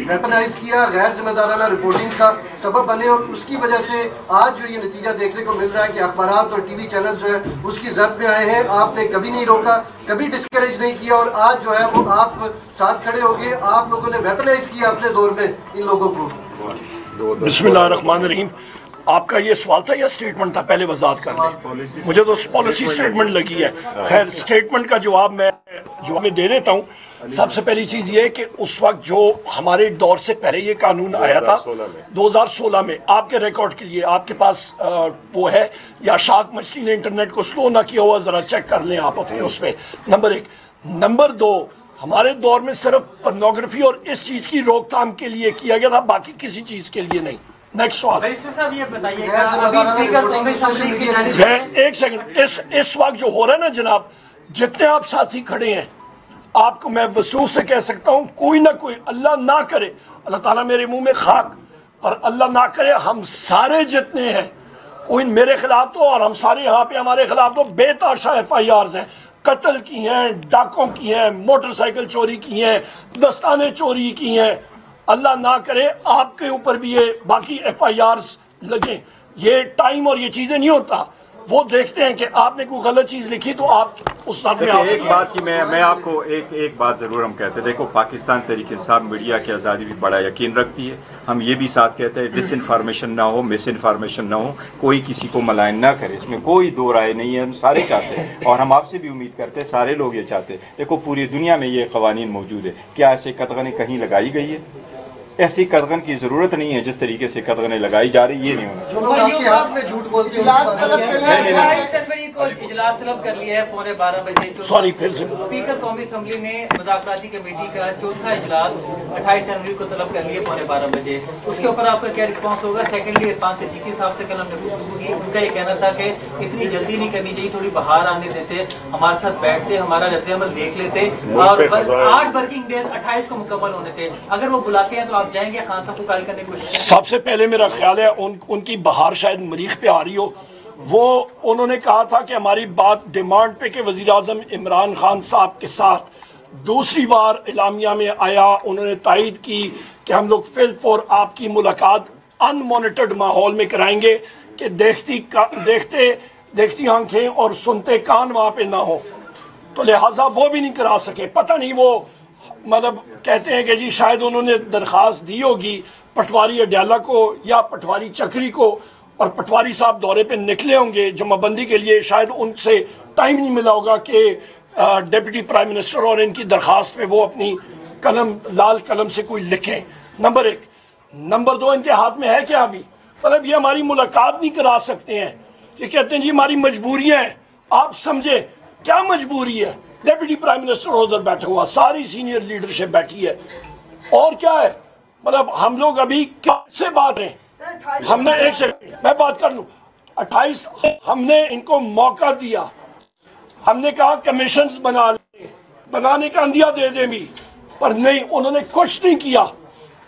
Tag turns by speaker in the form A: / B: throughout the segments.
A: Weaponised کیا، غیر ذمہ دارانہ رپورٹنگ کا سبب بنے، اور اس کی وجہ سے آج جو یہ نتیجہ دیکھنے کو مل رہا ہے کہ اخبارات اور ٹی وی چینل جو ہے اس کی زد میں آئے ہیں. آپ نے کبھی نہیں روکا، کبھی ڈسکریج نہیں کیا، اور آج جو ہے وہ آپ ساتھ کھڑے ہو گئے. آپ لوگوں نے ویپنائز کیا اپنے دور میں ان لوگوں کو.
B: بسم اللہ الرحمن الرحیم. آپ کا یہ سوال تھا یا سٹیٹمنٹ تھا؟ پہلے وضاحت کر لیں. مجھے تو پالیسی سٹیٹمنٹ لگی ہے. خیر، سٹیٹمنٹ کا جواب میں دے دیتا ہوں. سب سے پہلی چیز یہ کہ اس وقت جو ہمارے دور سے پہلے یہ قانون آیا تھا 2016 میں، آپ کے ریکارڈ کے لیے آپ کے پاس وہ ہے یا شاک مچھلی نے انٹرنیٹ کو سلو نہ کیا ہوا، ذرا چیک کر لیں آپ اپنے اس پہ. نمبر 1. نمبر 2، ہمارے دور میں صرف پورنوگرافی اور اس چیز کی روک تھام کے لیے کیا گیا تھا، باقی کسی چیز کے لیے نہیں. نیکسٹ سوال. ایک سیکنڈ. اس وقت جو ہو رہا ہے نا جناب، جتنے آپ ساتھی کھڑے ہیں، آپ کو میں وثوق سے کہہ سکتا ہوں، کوئی نہ کوئی، اللہ نہ کرے، اللہ تعالیٰ میرے منہ میں خاک، اور اللہ نہ کرے ہم سارے جتنے ہیں، کوئی میرے خلاف تو اور ہم سارے یہاں پہ ہمارے خلاف تو بے تحاشا FIRs ہیں. قتل کی ہیں، ڈاکوں کی ہیں، موٹر سائیکل چوری کی ہیں، دستانے چوری کی ہیں. اللہ نہ کرے آپ کے اوپر بھی یہ باقی FIRs لگیں. یہ ٹائم اور یہ چیزیں نہیں ہوتا. وہ دیکھتے ہیں کہ آپ نے کوئی غلط چیز لکھی تو آپ اس ساتھ میں
C: ایک بات کی میں آپ کو ایک بات ضرور ہم کہتے ہیں. دیکھو، پاکستان تحریک انصاف میڈیا کی آزادی بھی بڑا یقین رکھتی ہے. ہم یہ بھی ساتھ کہتے ہیں ڈس انفارمیشن نہ ہو، مس انفارمیشن نہ ہو، کوئی کسی کو ملائن نہ کرے. اس میں کوئی دو رائے نہیں ہے. ہم سارے چاہتے ہیں اور ہم آپ سے بھی امید کرتے ہیں سارے لوگ یہ چاہتے ہیں. دیکھو، پوری دنیا میں یہ قوانین موجود ہے. کیا ایسے قدغنیں کہیں لگائی گئی ہے؟ ایسی قدغن کی ضرورت نہیں ہے. جس طریقے سے قدغنیں لگائی جا رہی، یہ نہیں ہونا.
A: جو لوگ آپ کے حق میں جھوٹ بولتے ہیں،
D: اجلاس طلب کر لیا ہے 11:15 بجے.
B: سوری، پھر سے
D: اسپیکر قومی اسمبلی نے مذاکراتی کمیٹی کا چوتھا اجلاس 28 جنوری کو طلب کر لیا 11:15 بجے. اس کے اوپر آپ کا کیا رسپانس ہوگا؟ سیکنڈلی عرفان صدیقی صاحب سے کل ہم نے گفتگو کی، ان کا یہ کہنا تھا کہ اتنی جلدی نہیں کرنی چاہیے، تھوڑی بہار آنے دیتے، ہمارے ساتھ بیٹھتے، ہمارا رد عمل دیکھ لیتے، اور 8 ورکنگ ڈیز 28 کو مکمل ہونے تھے. اگر وہ بلاتے ہیں تو آپ جائیں گے خان صاحب کو قائل کرنے کی کوشش؟
B: سب سے پہلے میرا خیال ہے ان کی بہار شاید مریخ پہ آ رہی ہو. وہ انہوں نے کہا تھا کہ ہماری بات ڈیمانڈ پہ کہ وزیر اعظم عمران خان صاحب کے ساتھ دوسری بار اعلامیہ میں آیا، انہوں نے تائید کی کہ ہم لوگ فی الفور آپ کی ملاقات ان مانیٹرڈ ماحول میں کرائیں گے کہ دیکھتی آنکھیں اور سنتے کان وہاں پہ نہ ہو. تو لہٰذا وہ بھی نہیں کرا سکے. پتہ نہیں وہ مطلب کہتے ہیں کہ جی شاید انہوں نے درخواست دی ہوگی پٹواری اڈیالہ کو یا پٹواری چکری کو، اور پٹواری صاحب دورے پہ نکلے ہوں گے جمعہ بندی کے لیے. شاید ان سے ٹائم نہیں ملا ہوگا کہ ڈپٹی پرائم منسٹر اور ان کی درخواست پہ وہ اپنی لال قلم سے کوئی لکھیں. نمبر 1. نمبر 2، ان کے ہاتھ میں ہے کیا ابھی؟ مطلب یہ ہماری ملاقات نہیں کرا سکتے ہیں. یہ کہتے ہیں جی ہماری مجبوریاں ہیں. آپ سمجھے کیا مجبوری ہے؟ ڈپٹی پرائم منسٹر ادھر بیٹھا ہوا، ساری سینئر لیڈرشپ بیٹھی ہے، اور کیا ہے؟ مطلب ہم لوگ ابھی کیا سے بات ہیں؟ ہم نے ایک سیکنڈ میں بات کر لوں. 28 ہم نے ان کو موقع دیا، ہم نے کہا کمیشنز بنا لیں، بنانے کا اندیا دے دیں بھی، پر نہیں، انہوں نے کچھ نہیں کیا.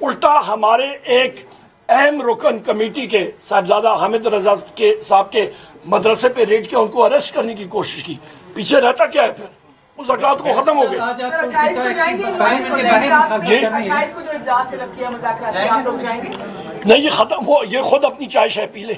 B: الٹا ہمارے ایک اہم رکن کمیٹی کے صاحبزادہ حامد رضا کے صاحب کے مدرسے پہ ریڈ کیا، ان کو اریسٹ کرنے کی کوشش کی. پیچھے رہتا کیا ہے؟ پھر مذاکرات کو ختم ہو گئے. نہیں جی ختم ہو، یہ خود اپنی چائے شائے پی لے.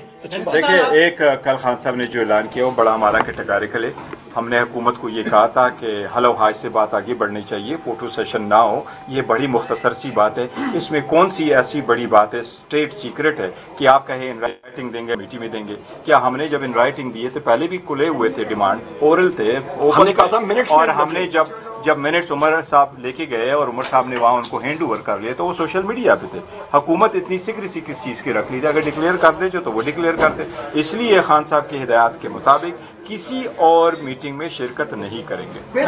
C: دیکھیں، ایک کل خان صاحب نے جو اعلان کیا وہ بڑا ہمارا کے ٹکارے کھلے. ہم نے حکومت کو یہ کہا تھا کہ حل و حاج سے بات آگے بڑھنی چاہیے، فوٹو سیشن نہ ہو. یہ بڑی مختصر سی بات ہے. اس میں کون سی ایسی بڑی بات ہے؟ اسٹیٹ سیکرٹ ہے کہ آپ کہیں ان رائٹنگ دیں گے، میٹنگ میں دیں گے. کیا ہم نے جب ان رائٹنگ دیے تو پہلے بھی کھلے ہوئے تھے، ڈیمانڈ اورل تھے، اور ہم نے جب منٹس عمر صاحب لے کے گئے اور عمر صاحب نے وہاں ان کو ہینڈ اوور کر لیا تو وہ سوشل میڈیا پہ تھے. حکومت اتنی سیکریسی کس چیز کی رکھ لی تھی؟ اگر ڈکلیئر کر دے تو وہ ڈکلیئر کرتے. اس لیے خان صاحب کی ہدایات کے مطابق کسی اور میٹنگ میں شرکت نہیں کریں گے.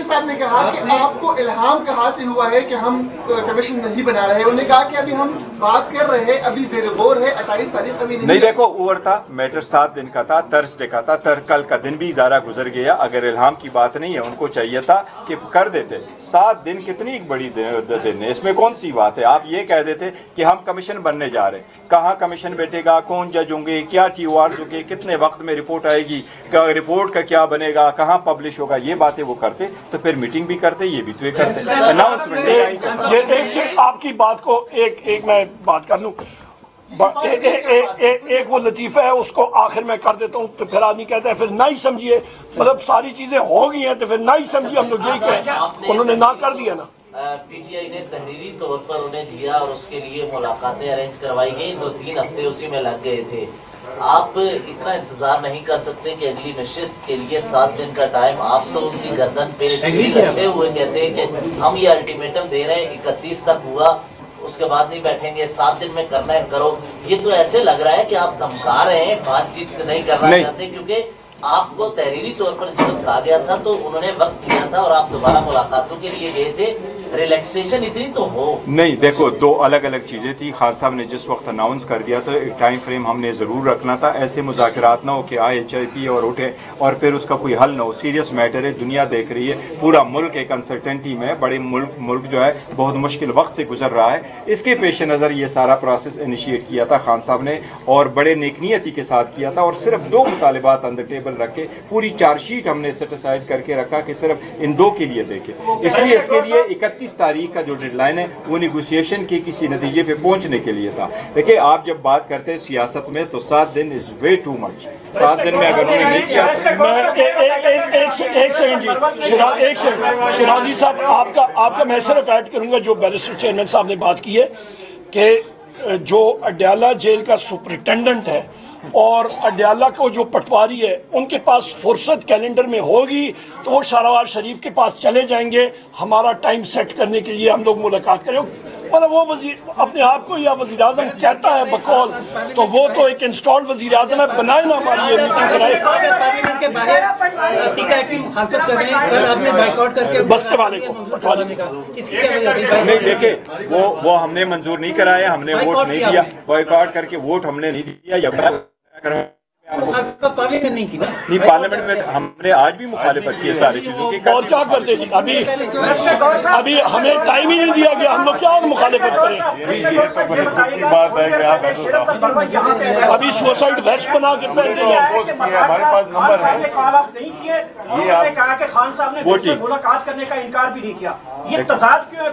E: صاحب نے کہا کہ آپ کو الہام کہاں سے ہوا ہے کہ ہم کمیشن نہیں بنا رہے؟ انہوں نے کہا کہ ابھی ہم بات کر رہے ہیں، ابھی زیر غور ہے، 28 تاریخ ابھی نہیں.
C: دیکھو، اوور تھا میٹر 7 دن کا تھا، تھرسڈے کا تھا، کل کا دن بھی ادارہ گزر گیا. اگر الہام کی بات نہیں ہے, ان کو چاہیے تھا کہ کر دیتے. 7 دن کتنی ایک بڑی دن ہے, اس میں کون سی بات ہے. آپ یہ کہہ دیتے کہ ہم کمیشن بننے جا رہے ہیں, کہاں کمیشن بیٹھے گا, کون جج ہوں گے, کیا TORs ہوں گے, کتنے وقت میں رپورٹ آئے گی, رپورٹ کا کیا بنے گا, کہاں پبلش ہوگا, یہ باتیں وہ کرتے تو پھر میٹنگ بھی کرتے, یہ بھی تو یہ کرتے.
B: اناؤنسمنٹ آپ کی بات کو ایک میں بات کر لوں, ایک وہ لطیفہ ہے, اس کو آخر میں کر دیتا ہوں, تو پھر آدمی کہتا ہے پھر نہ ہی سمجھیے, مطلب ساری چیزیں ہو گئی ہیں تو پھر نہ ہی سمجھیے, ہم لوگ یہی کہیں, انہوں نے نہ کر دیا نا.
F: پی ٹی آئی نے تحریری طور پر انہیں دیا اور اس کے لیے ملاقاتیں ارینج کروائی گئی, 2-3 ہفتے اسی میں لگ گئے تھے. آپ اتنا انتظار نہیں کر سکتے کہ اگلی نشست کے لیے 7 دن کا ٹائم, آپ تو ان کی گردن پہ رکھے ہوئے کہتے ہیں کہ ہم یہ الٹیمیٹم دے رہے ہیں, 31 تک ہوا, اس کے بعد نہیں بیٹھیں گے, 7 دن میں کرنا ہے کرو. یہ تو ایسے لگ رہا ہے کہ آپ دھمکا رہے ہیں, بات چیت نہیں کرنا چاہتے, کیونکہ آپ کو تحریری طور پر جب کہا گیا تھا تو انہوں نے وقت دیا تھا اور آپ دوبارہ ملاقاتوں کے لیے گئے تھے. ریلیکسیشن اتنی تو ہو
C: نہیں. دیکھو 2 الگ الگ چیزیں تھی. خان صاحب نے جس وقت اناؤنس کر دیا تو ایک ٹائم فریم ہم نے ضرور رکھنا تھا. ایسے مذاکرات نہ ہو کہ آئے چائے پیے اور اٹھے اور پھر اس کا کوئی حل نہ ہو. سیریس میٹر ہے, دنیا دیکھ رہی ہے, پورا ملک ایک انسرٹنٹی میں, بڑے ملک جو ہے بہت مشکل وقت سے گزر رہا ہے. اس کے پیش نظر یہ سارا پروسیس انیشیٹ کیا تھا خان صاحب نے, اور بڑے نیکنیتی کے ساتھ کیا تھا, اور صرف 2 مطالبات آن دا ٹیبل رکھ کے پوری چارج شیٹ ہم نے سیٹ اسائڈ کر کے رکھا کہ صرف ان 2 کے لیے دیکھیں. اس لیے اس کے لیے 31 تاریخ کا جو ڈیڈ لائن ہے وہ نیگوسیشن کے کسی نتیجے پہ پہنچنے کے لیے تھا. دیکھیں آپ جب بات کرتے ہیں سیاست میں تو 7 دن از وے ٹو مچ. 7 دن میں اگر انہوں نے نہیں کیا,
B: ایک سیکنڈ جی, شیرازی صاحب آپ کا میں صرف ایڈ کروں گا جو بیرسٹر چیئرمین صاحب نے بات کی ہے کہ جو اڈیالہ جیل کا سپرنٹینڈنٹ ہے اور اڈیالہ کو جو پٹواری ہے, ان کے پاس فرصت کیلنڈر میں ہوگی تو وہ شہروار شریف کے پاس چلے جائیں گے ہمارا ٹائم سیٹ کرنے کے لیے, ہم لوگ ملاقات کریں. مطلب وہ وزیر اپنے آپ کو یا وزیر اعظم کہتا ہے بقول, تو وہ تو ایک انسٹالڈ وزیر اعظم ہے, بنائے نا ہماری یہ میٹنگ کرائے.
D: پارلیمنٹ کے باہر ٹیکا کی مخالفت کر رہے ہیں, کل آپ نے بائیک آؤٹ کر کے
B: بستے والے کو پٹواری کا
D: اس کی کیا وجہ تھی؟
C: نہیں دیکھیں وہ ہم نے منظور نہیں کرایا, ہم نے ووٹ نہیں دیا, بائیک آؤٹ کر کے ووٹ ہم نے نہیں دیا. یا
D: پارلیمنٹ نہیں کی
C: نہیں, پارلیمنٹ میں ہم نے آج بھی مخالفت کی ہے ساری چیزوں کی.
B: اور کیا کرتے جی, ابھی ہمیں ٹائم ہی نہیں دیا گیا, ہم لوگ کیا اور مخالفت کریں. ابھی سوسائڈ ویسٹ بنا کے
G: ہمارے پاس نمبر ہے, یہ آپ نے کہا کہ خان صاحب نے ملاقات کرنے کا انکار بھی نہیں کیا, یہ تضاد کیوں ہے؟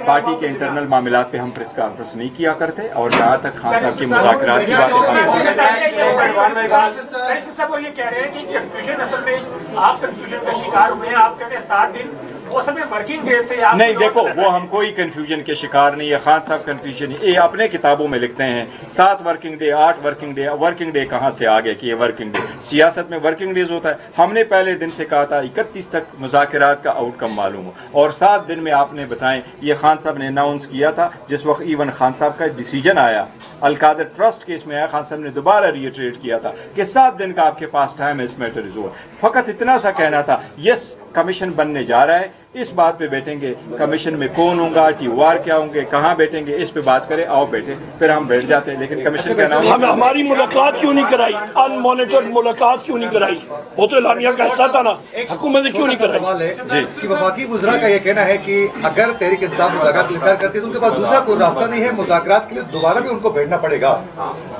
C: پارٹی کے انٹرنل معاملات پہ ہم پریس کانفرنس نہیں کیا کرتے, اور جہاں تک خان صاحب کی مذاکرات کی باتیں
G: صاحب وہ یہ کہہ رہے ہیں کہ کنفیوژن اصل میں آپ کنفیوژن کا شکار ہوئے ہیں. آپ کہتے ہیں 7 دن وہ اصل میں ورکنگ ڈیز تھے.
C: نہیں دیکھو وہ ہم کوئی کنفیوژن کے شکار نہیں ہے. خان صاحب کنفیوژن یہ اپنے کتابوں میں لکھتے ہیں 7 working day 8 working day. Working day کہاں سے آ گیا کہ یہ ورکنگ ڈے؟ سیاست میں ورکنگ ڈیز ہوتا ہے. ہم نے پہلے دن سے کہا تھا 31 تک مذاکرات کا آؤٹ کم معلوم ہو, اور 7 دن میں آپ نے بتائیں. یہ خان صاحب نے اناؤنس کیا تھا جس وقت ایون خان صاحب کا ڈیسیجن آیا القادر ٹرسٹ کیس میں آیا, خان صاحب نے دوبارہ ریٹریٹ کیا تھا کہ 7 دن کا آپ کے پاس ٹائم ہے, اس میٹر از اوور. فقط اتنا سا کہنا تھا یس کمیشن بننے جا رہا ہے, اس بات پہ بیٹھیں گے, کمیشن میں کون ہوں گا, TOR کیا ہوں گے, کہاں بیٹھیں گے, اس پہ بات کریں, آؤ بیٹھے, پھر ہم بیٹھ جاتے ہیں. لیکن کمیشن کا نام
B: ہماری ملاقات کیوں نہیں کرائی, ان مانیٹرڈ ملاقات کیوں نہیں کرائی؟ وہ تو اعلامیہ کا حصہ تھا نا, حکومت نے کیوں نہیں کرائی؟
H: جی وفاقی وزراء کا یہ کہنا ہے کہ اگر تحریک انصاف مذاکرات انکار کرتی ہے تو ان کے پاس دوسرا کوئی راستہ نہیں ہے, مذاکرات کے لیے دوبارہ بھی ان کو بیٹھنا پڑے گا.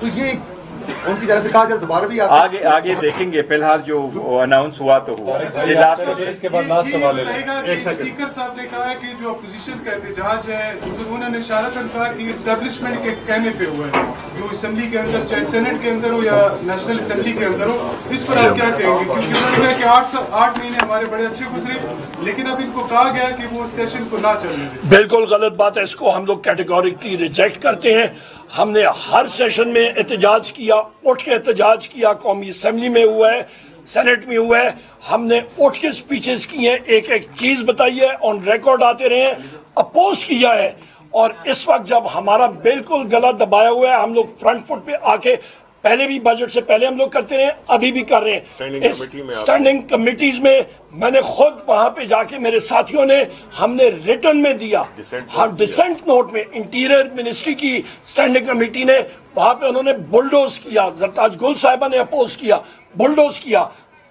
H: تو یہ ان کی طرف سے کہا جائے دوبارہ بھی
C: آگے دیکھیں گے. فی الحال جو اناؤنس ہوا تو ہوا.
I: اس کے بعد لاسٹ سوال ہے. اسپیکر صاحب نے کہا کہ جو اپوزیشن کا احتجاج ہے انہوں نے اشارتاً کہا کہ اسٹیبلشمنٹ کے کہنے پہ ہوا ہے, جو اسمبلی کے اندر چاہے سینٹ کے اندر ہو یا نیشنل اسمبلی کے اندر ہو, اس پر آپ کیا کہیں گے؟ کیونکہ انہوں نے کہا کہ 8 مہینے ہمارے بڑے اچھے گزرے, لیکن اب ان کو کہا گیا کہ وہ سیشن کو نہ چلنے دیں.
B: بالکل غلط بات ہے, اس کو ہم لوگ کیٹیگوریکلی ریجیکٹ کرتے ہیں. ہم نے ہر سیشن میں احتجاج کیا, اٹھ کے احتجاج کیا, قومی اسمبلی میں ہوا ہے, سینٹ میں ہوا ہے. ہم نے اٹھ کے سپیچز کی ہیں, ایک ایک چیز بتائی ہے, آن ریکارڈ آتے رہے ہیں, اپوز کیا ہے. اور اس وقت جب ہمارا بالکل گلا دبایا ہوا ہے, ہم لوگ فرنٹ فٹ پہ آ کے پہلے بھی بجٹ سے پہلے ہم لوگ کرتے رہے, ابھی بھی کر رہے ہیں. اسٹینڈنگ کمیٹیز میں میں نے خود وہاں پہ جا کے میرے ساتھیوں نے ہم نے ریٹن میں دیا, ہم ڈسینٹ نوٹ میں انٹیریئر منسٹری کی اسٹینڈنگ کمیٹی نے وہاں پہ انہوں نے بلڈوز کیا, زرتاج گل صاحبہ نے اپوز کیا, بلڈوز کیا.